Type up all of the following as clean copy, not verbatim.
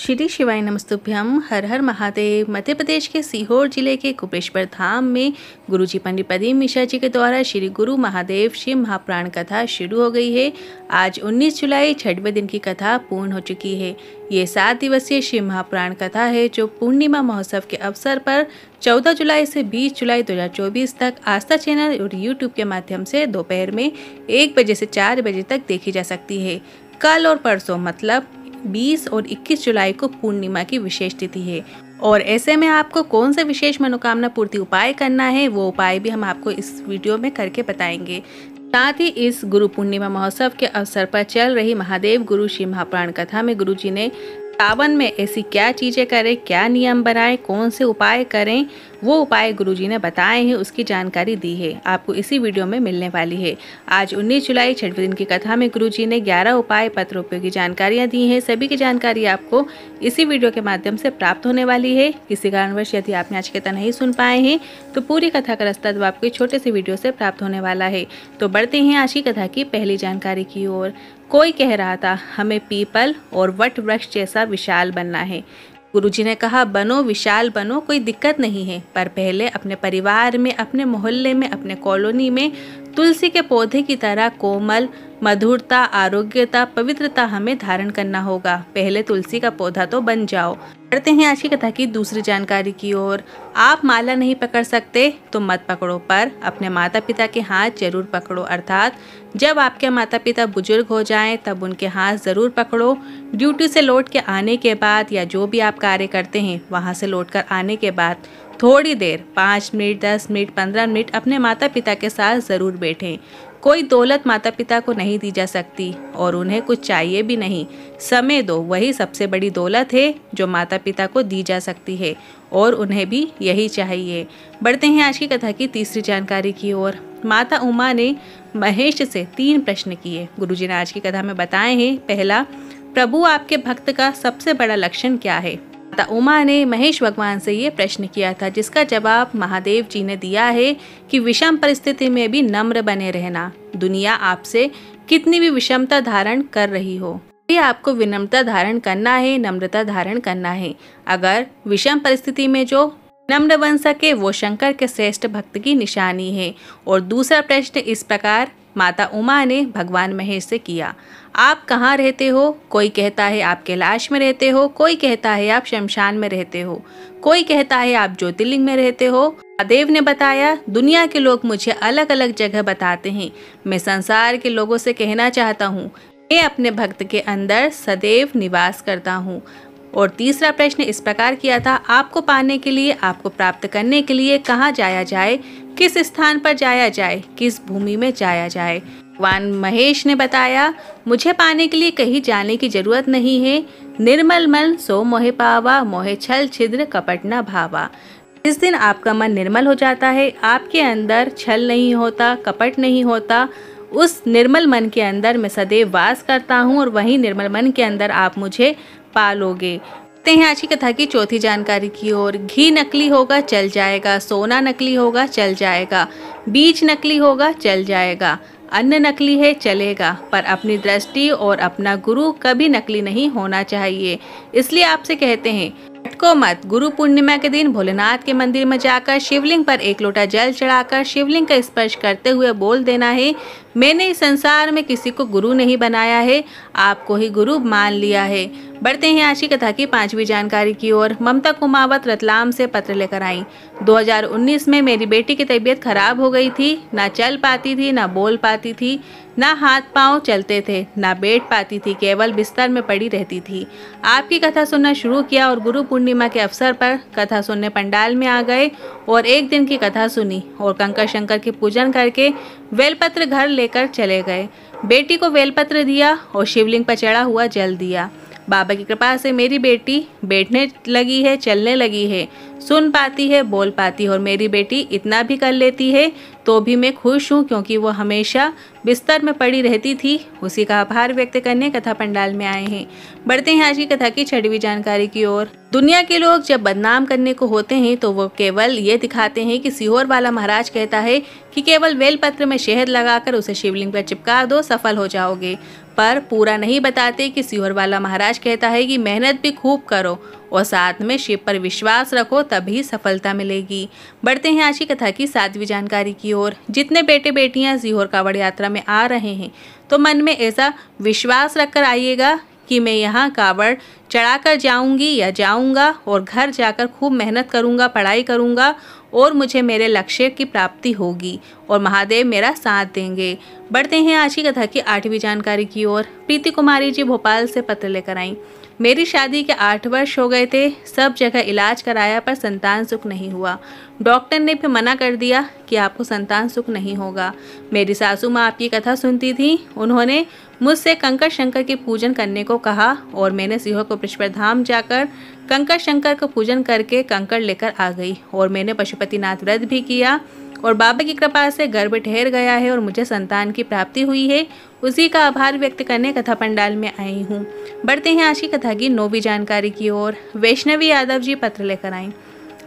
श्री शिवाय नमस्तुभ्यम। हर हर महादेव। मध्य प्रदेश के सीहोर जिले के कुपेश्वर धाम में गुरुजी पंडित प्रदीप मिश्रा जी के द्वारा श्री गुरु महादेव शिव महाप्राण कथा शुरू हो गई है। आज 19 जुलाई 6वें दिन की कथा पूर्ण हो चुकी है। ये 7 दिवसीय शिव महाप्राण कथा है जो पूर्णिमा महोत्सव के अवसर पर 14 जुलाई से 20 जुलाई 2024 तक आस्था चैनल और यूट्यूब के माध्यम से दोपहर में 1 बजे से 4 बजे तक देखी जा सकती है। कल और परसों मतलब 20 और 21 जुलाई को पूर्णिमा की विशेष तिथि है और ऐसे में आपको कौन से विशेष मनोकामना पूर्ति उपाय करना है वो उपाय भी हम आपको इस वीडियो में करके बताएंगे। साथ ही इस गुरु पूर्णिमा महोत्सव के अवसर पर चल रही महादेव गुरु शिव महाप्राण कथा में गुरुजी ने सावन में ऐसी क्या चीजें करें, क्या नियम बनाएं, कौन से उपाय करें, वो उपाय गुरुजी ने बताए हैं, उसकी जानकारी दी है। आपको इसी वीडियो में मिलने वाली है। आज 19 जुलाई 6वें दिन की कथा में गुरुजी ने 11 उपाय पत्र उपयोगी जानकारियां दी हैं। सभी की जानकारी आपको इसी वीडियो के माध्यम से प्राप्त होने वाली है। किसी कारणवश यदि आपने आज की कथा नहीं सुन पाए हैं तो पूरी कथा का रास्ता तो आपको छोटे से वीडियो से प्राप्त होने वाला है। तो बढ़ते हैं आज की कथा की पहली जानकारी की ओर। कोई कह रहा था हमें पीपल और वट वृक्ष जैसा विशाल बनना है। गुरुजी ने कहा बनो, विशाल बनो, कोई दिक्कत नहीं है, पर पहले अपने परिवार में, अपने मोहल्ले में, अपने कॉलोनी में तुलसी के पौधे की तरह कोमल, मधुरता, आरोग्यता, पवित्रता हमें धारण करना होगा। पहले तुलसी का पौधा तो बन जाओ। बढ़ते हैं आज की कथा की दूसरी जानकारी की ओर। आप माला नहीं पकड़ सकते तो मत पकड़ो, पर अपने माता पिता के हाथ जरूर पकड़ो। अर्थात जब आपके माता पिता बुजुर्ग हो जाएं तब उनके हाथ जरूर पकड़ो। ड्यूटी से लौट के आने के बाद या जो भी आप कार्य करते हैं वहां से लौटकर आने के बाद थोड़ी देर 5 मिनट, 10 मिनट, 15 मिनट अपने माता पिता के साथ ज़रूर बैठें। कोई दौलत माता पिता को नहीं दी जा सकती और उन्हें कुछ चाहिए भी नहीं। समय दो, वही सबसे बड़ी दौलत है जो माता पिता को दी जा सकती है और उन्हें भी यही चाहिए। बढ़ते हैं आज की कथा की तीसरी जानकारी की ओर। माता उमा ने महेश से 3 प्रश्न किए। गुरुजी ने आज की कथा में बताए हैं। पहला, प्रभु आपके भक्त का सबसे बड़ा लक्षण क्या है? माता उमा ने महेश भगवान से ये प्रश्न किया था, जिसका जवाब महादेव जी ने दिया है कि विषम परिस्थिति में भी नम्र बने रहना। दुनिया आपसे कितनी भी विषमता धारण कर रही हो, ये आपको विनम्रता धारण करना है, नम्रता धारण करना है। अगर विषम परिस्थिति में जो नम्र बन सके वो शंकर के श्रेष्ठ भक्त की निशानी है। और दूसरा प्रश्न इस प्रकार माता उमा ने भगवान महेश से किया, आप कहाँ रहते हो? कोई कहता है आप कैलाश में रहते हो, कोई कहता है आप शमशान में रहते हो, कोई कहता है आप ज्योतिर्लिंग में रहते हो। महादेव ने बताया, दुनिया के लोग मुझे अलग अलग जगह बताते हैं। मैं संसार के लोगों से कहना चाहता हूँ, मैं अपने भक्त के अंदर सदैव निवास करता हूँ। और तीसरा प्रश्न इस प्रकार किया था, आपको पाने के लिए, आपको प्राप्त करने के लिए कहाँ जाया जाए, किस स्थान पर जाया जाए, किस भूमि में जाया जाए? भगवान महेश ने बताया, मुझे पाने के लिए कहीं जाने की जरूरत नहीं है। निर्मल मन सो मोहे पावा, मोहे छल छिद्र कपट न भावा। जिस दिन आपका मन निर्मल हो जाता है, आपके अंदर छल नहीं होता, कपट नहीं होता, उस निर्मल मन के अंदर मैं सदैव वास करता हूँ और वही निर्मल मन के अंदर आप मुझे पालोगे। हैं आज की कथा की चौथी जानकारी की ओर। घी नकली होगा चल जाएगा, सोना नकली होगा चल जाएगा, बीज नकली होगा चल जाएगा, अन्न नकली है चलेगा, पर अपनी दृष्टि और अपना गुरु कभी नकली नहीं होना चाहिए। इसलिए आपसे कहते हैं, भटको मत। गुरु पूर्णिमा के दिन भोलेनाथ के मंदिर में जाकर शिवलिंग पर 1 लोटा जल चढ़ाकर शिवलिंग का स्पर्श करते हुए बोल देना है, मैंने इस संसार में किसी को गुरु नहीं बनाया है, आपको ही गुरु मान लिया है। बढ़ते हैं आज की कथा की 5वीं जानकारी की ओर। ममता कुमावत रतलाम से पत्र लेकर आई। 2019 में मेरी बेटी की तबीयत खराब हो गई थी, ना चल पाती थी, ना बोल पाती थी, ना हाथ पांव चलते थे, ना बैठ पाती थी, केवल बिस्तर में पड़ी रहती थी। आपकी कथा सुनना शुरू किया और गुरु पूर्णिमा के अवसर पर कथा सुनने पंडाल में आ गए और 1 दिन की कथा सुनी और कंकर शंकर की पूजन करके बेलपत्र घर लेकर चले गए। बेटी को बेलपत्र दिया और शिवलिंग पर चढ़ा हुआ जल दिया। बाबा की कृपा से मेरी बेटी बैठने लगी है, चलने लगी है, सुन पाती है, बोल पाती है और मेरी बेटी इतना भी कर लेती है तो भी मैं खुश हूँ, क्योंकि वो हमेशा बिस्तर में पड़ी रहती थी। उसी का आभार व्यक्त करने कथा पंडाल में आए हैं। बढ़ते हैं आज की कथा की 6वीं जानकारी की ओर। दुनिया के लोग जब बदनाम करने को होते हैं तो वो केवल ये दिखाते हैं कि सीहोर वाला महाराज कहता है कि केवल बेलपत्र में शहद लगाकर उसे शिवलिंग पर चिपका दो, सफल हो जाओगे। पर पूरा नहीं बताते कि सीहोर वाला महाराज कहता है कि मेहनत भी खूब करो और साथ में शिव पर विश्वास रखो, तभी सफलता मिलेगी। बढ़ते हैं आज की कथा की 7वीं जानकारी की ओर। जितने बेटे बेटियां सीहोर कांवड़ यात्रा में आ रहे हैं तो मन में ऐसा विश्वास रखकर आइएगा कि मैं यहाँ कांवड़ चढ़ाकर जाऊंगी या जाऊंगा और घर जाकर खूब मेहनत करूंगा, पढ़ाई करूंगा और मुझे मेरे लक्ष्य की प्राप्ति होगी और महादेव मेरा साथ देंगे। बढ़ते हैं आज की कथा की 8वीं जानकारी की ओर। प्रीति कुमारी जी भोपाल से पत्र लेकर आई। मेरी शादी के 8 वर्ष हो गए थे, सब जगह इलाज कराया पर संतान सुख नहीं हुआ। डॉक्टर ने फिर मना कर दिया कि आपको संतान सुख नहीं होगा। मेरी सासू माँ आपकी कथा सुनती थी, उन्होंने मुझसे कंकर शंकर के पूजन करने को कहा और मैंने सीहोर कुबेश्वर धाम जाकर कंकर शंकर का पूजन करके कंकर लेकर आ गई और मैंने पशुपतिनाथ व्रत भी किया और बाबा की कृपा से गर्भ ठहर गया है और मुझे संतान की प्राप्ति हुई है। उसी का आभार व्यक्त करने कथा पंडाल में आई हूँ। बढ़ते हैं आज की कथा की 9वीं जानकारी की ओर। वैष्णवी यादव जी पत्र लेकर आई।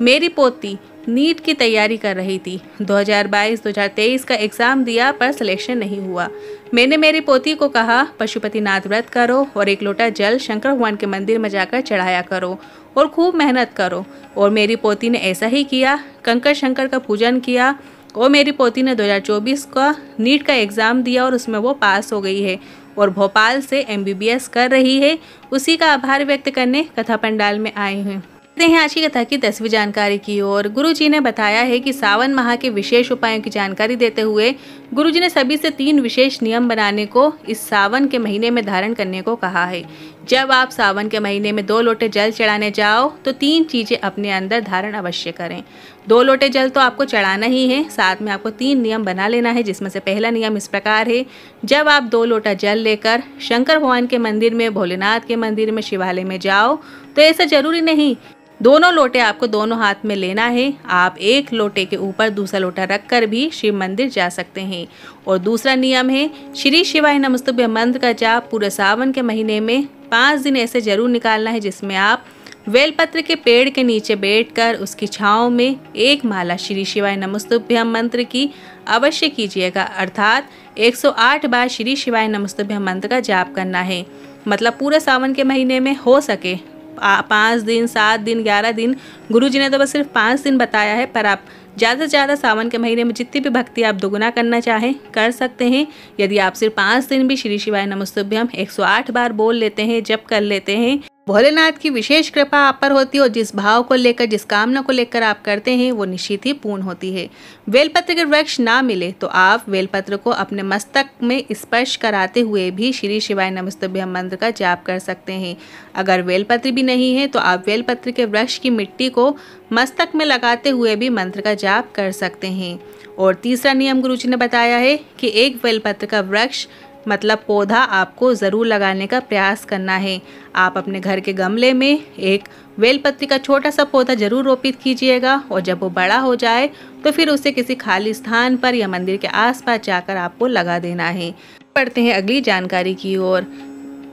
मेरी पोती नीट की तैयारी कर रही थी। 2022-2023 का एग्ज़ाम दिया पर सिलेक्शन नहीं हुआ। मैंने मेरी पोती को कहा पशुपतिनाथ व्रत करो और 1 लोटा जल शंकर भगवान के मंदिर में जाकर चढ़ाया करो और खूब मेहनत करो, और मेरी पोती ने ऐसा ही किया। कंकर शंकर का पूजन किया और मेरी पोती ने 2024 का नीट का एग्ज़ाम दिया और उसमें वो पास हो गई है और भोपाल से MBBS कर रही है। उसी का आभार व्यक्त करने कथा पंडाल में आए हैं। हैं आज की कथा की 10वीं जानकारी की ओर। गुरुजी ने बताया है कि सावन माह के विशेष उपायों की जानकारी देते हुए गुरुजी ने सभी से 3 विशेष नियम बनाने को इस सावन के महीने में धारण करने को कहा है। जब आप सावन के महीने में 2 लोटे जल चढ़ाने जाओ तो 3 चीजें अपने अंदर धारण अवश्य करें। 2 लोटे जल तो आपको चढ़ाना ही है, साथ में आपको 3 नियम बना लेना है, जिसमें से पहला नियम इस प्रकार है। जब आप 2 लोटा जल लेकर शंकर भगवान के मंदिर में, भोलेनाथ के मंदिर में, शिवालय में जाओ तो ऐसा जरूरी नहीं दोनों लोटे आपको दोनों हाथ में लेना है। आप एक लोटे के ऊपर दूसरा लोटा रखकर भी शिव मंदिर जा सकते हैं। और दूसरा नियम है श्री शिवाय नमस्तुभ्य मंत्र का जाप पूरे सावन के महीने में 5 दिन ऐसे जरूर निकालना है, जिसमें आप बेलपत्र के पेड़ के नीचे बैठकर उसकी छांव में 1 माला श्री शिवाय नमस्तुभ्य मंत्र की अवश्य कीजिएगा, अर्थात 108 बार श्री शिवाय नमस्तुभ्य मंत्र का जाप करना है। मतलब पूरे सावन के महीने में हो सके 5 दिन, 7 दिन, 11 दिन, गुरुजी ने तो बस सिर्फ 5 दिन बताया है, पर आप ज़्यादा से ज़्यादा सावन के महीने में जितनी भी भक्ति आप दोगुना करना चाहें कर सकते हैं। यदि आप सिर्फ 5 दिन भी श्री शिवाय नमस्तुभ्यम 108 बार बोल लेते हैं, जप कर लेते हैं, भोलेनाथ की विशेष कृपा आप पर होती है और जिस भाव को लेकर, जिस कामना को लेकर आप करते हैं वो निश्चित ही पूर्ण होती है। बेलपत्र के वृक्ष ना मिले तो आप बेलपत्र को अपने मस्तक में स्पर्श कराते हुए भी श्री शिवाय नमस्तुभ्यम मंत्र का जाप कर सकते हैं। अगर बेलपत्र भी नहीं है तो आप बेलपत्र के वृक्ष की मिट्टी को मस्तक में लगाते हुए भी मंत्र का जाप कर सकते हैं। और तीसरा नियम गुरुजी ने बताया है कि एक बेलपत्र का वृक्ष मतलब पौधा आपको ज़रूर लगाने का प्रयास करना है। आप अपने घर के गमले में एक बेलपत्री का छोटा सा पौधा जरूर रोपित कीजिएगा और जब वो बड़ा हो जाए तो फिर उसे किसी खाली स्थान पर या मंदिर के आसपास जाकर आपको लगा देना है। पढ़ते हैं अगली जानकारी की ओर।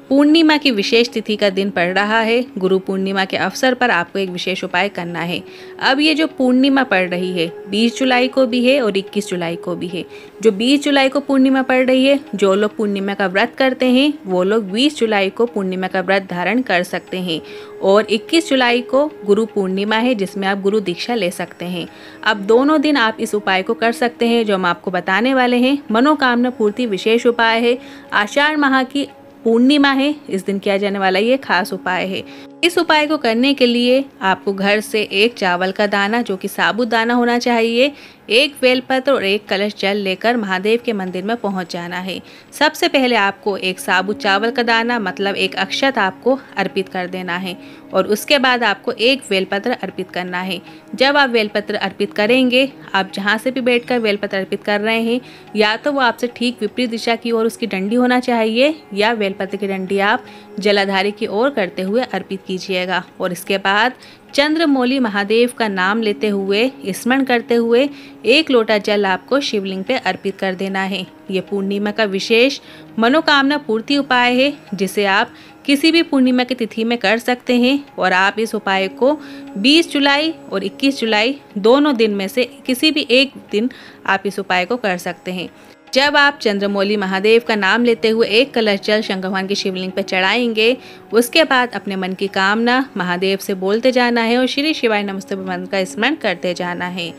पूर्णिमा की विशेष तिथि का दिन पड़ रहा है। गुरु पूर्णिमा के अवसर पर आपको एक विशेष उपाय करना है। अब ये जो पूर्णिमा पड़ रही है 20 जुलाई को भी है और 21 जुलाई को भी है। जो 20 जुलाई को पूर्णिमा पड़ रही है, जो लोग पूर्णिमा का व्रत करते हैं वो लोग 20 जुलाई को पूर्णिमा का व्रत धारण कर सकते हैं। और 21 जुलाई को गुरु पूर्णिमा है, जिसमें आप गुरु दीक्षा ले सकते हैं। अब दोनों दिन आप इस उपाय को कर सकते हैं जो हम आपको बताने वाले हैं। मनोकामना पूर्ति विशेष उपाय है। आषाढ़ माह की पूर्णिमा है, इस दिन किया जाने वाला ये खास उपाय है। इस उपाय को करने के लिए आपको घर से 1 चावल का दाना, जो कि साबुत दाना होना चाहिए, 1 बेलपत्र और 1 कलश जल लेकर महादेव के मंदिर में पहुंच जाना है। सबसे पहले आपको 1 साबुत चावल का दाना मतलब 1 अक्षत आपको अर्पित कर देना है और उसके बाद आपको 1 बेलपत्र अर्पित करना है। जब आप बेलपत्र अर्पित करेंगे, आप जहाँ से भी बैठकर बेलपत्र अर्पित कर रहे हैं, या तो वो आपसे ठीक विपरीत दिशा की ओर उसकी डंडी होना चाहिए या बेलपत्र की डंडी आप जलाधारी की ओर करते हुए अर्पित कीजिएगा। और इसके बाद चंद्रमौली महादेव का नाम लेते हुए, स्मरण करते हुए 1 लोटा जल आपको शिवलिंग पे अर्पित कर देना है। ये पूर्णिमा का विशेष मनोकामना पूर्ति उपाय है, जिसे आप किसी भी पूर्णिमा की तिथि में कर सकते हैं। और आप इस उपाय को 20 जुलाई और 21 जुलाई दोनों दिन में से किसी भी एक दिन आप इस उपाय को कर सकते हैं। जब आप चंद्रमौली महादेव का नाम लेते हुए एक कलश जल शंकर भगवान की शिवलिंग पर चढ़ाएंगे, उसके बाद अपने मन की कामना महादेव से बोलते जाना है और श्री शिवाय नमस्तुभ्यं मंत्र का स्मरण करते जाना है।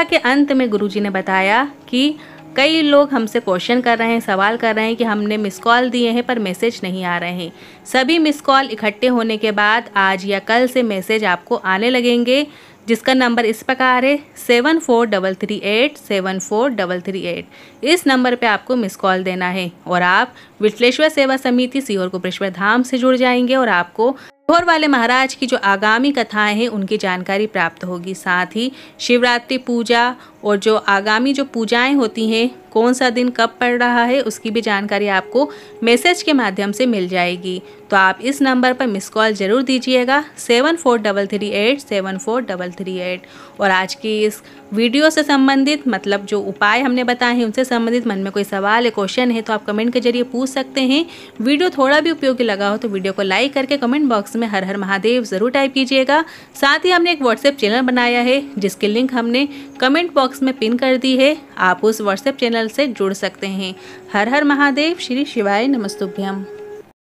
के अंत में गुरुजी ने बताया कि कई लोग हमसे क्वेश्चन कर रहे हैं, सवाल कर रहे हैं कि हमने मिस कॉल दिए हैं पर मैसेज नहीं आ रहे हैं। सभी मिस कॉल इकट्ठे होने के बाद आज या कल से मैसेज आपको आने लगेंगे, जिसका नंबर इस प्रकार है 7438743338। इस नंबर पे आपको मिस कॉल देना है और आप विठलेश्वर सेवा समिति सीहोर कुबरेश्वर धाम से जुड़ जाएंगे और आपको सीहोर वाले महाराज की जो आगामी कथाएं हैं उनकी जानकारी प्राप्त होगी। साथ ही शिवरात्रि पूजा और जो आगामी जो पूजाएं होती हैं, कौन सा दिन कब पड़ रहा है, उसकी भी जानकारी आपको मैसेज के माध्यम से मिल जाएगी। तो आप इस नंबर पर मिस कॉल ज़रूर दीजिएगा 7433374338। और आज की इस वीडियो से संबंधित मतलब जो उपाय हमने बताए हैं उनसे संबंधित मन में कोई सवाल है, क्वेश्चन है तो आप कमेंट के जरिए पूछ सकते हैं। वीडियो थोड़ा भी उपयोगी लगा हो तो वीडियो को लाइक करके कमेंट बॉक्स में हर हर महादेव ज़रूर टाइप कीजिएगा। साथ ही हमने एक व्हाट्सएप चैनल बनाया है जिसकी लिंक हमने कमेंट बॉक्स में पिन कर दी है, आप उस व्हाट्सएप चैनल से जुड़ सकते हैं। हर हर महादेव, श्री शिवाय नमस्तुभ्यम।